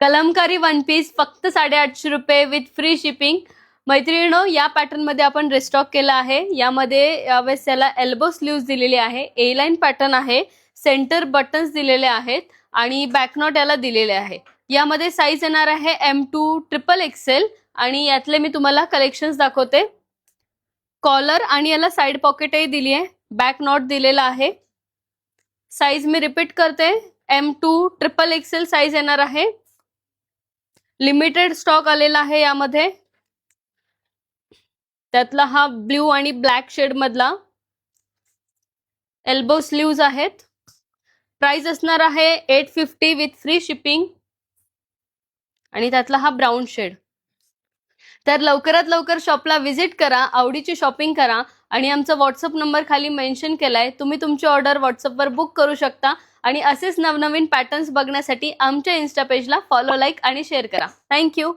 Kalamkari one piece फक्त 850 रुपये with free shipping. मैत्रिणींनो, या पॅटर्न मध्ये आपण रिस्टॉक केला आहे. यामध्ये यावेळेस याला एल्बो स्लीव्ज दिलेली आहे, ए लाईन पॅटर्न आहे, सेंटर बटन्स दिलेले आहेत आणि बॅकनॉट याला दिलेले आहे. यामध्ये साईज येणार आहे M2 XXL आणि यातले मी तुम्हाला कलेक्शन्स दाखवते. कॉलर आणि याला साइड पॉकेटही दिली आहे, बॅक नॉट दिलेला आहे. साईज मी रिपीट करते, M2 XXL साईज येणार आहे. लिमिटेड स्टॉक आलेला आहे यामध्ये. त्यातला हा ब्ल्यू आणि ब्लॅक शेड मधला एल्बो स्लीव्ज आहेत. प्राइस असणार आहे 850 विथ फ्री शिपिंग आणि त्यातला हा ब्राऊन शेड. तर लवकरात लवकर शॉपला व्हिजिट करा, आवडीची शॉपिंग करा आणि आमचा व्हॉट्सअप नंबर खाली मेन्शन केलाय. तुम्ही तुमची ऑर्डर व्हॉट्सअपवर बुक करू शकता आणि असेच नवनवीन पॅटर्न्स बघण्यासाठी आमच्या इन्स्टा पेजला फॉलो, लाईक आणि शेअर करा. थँक्यू.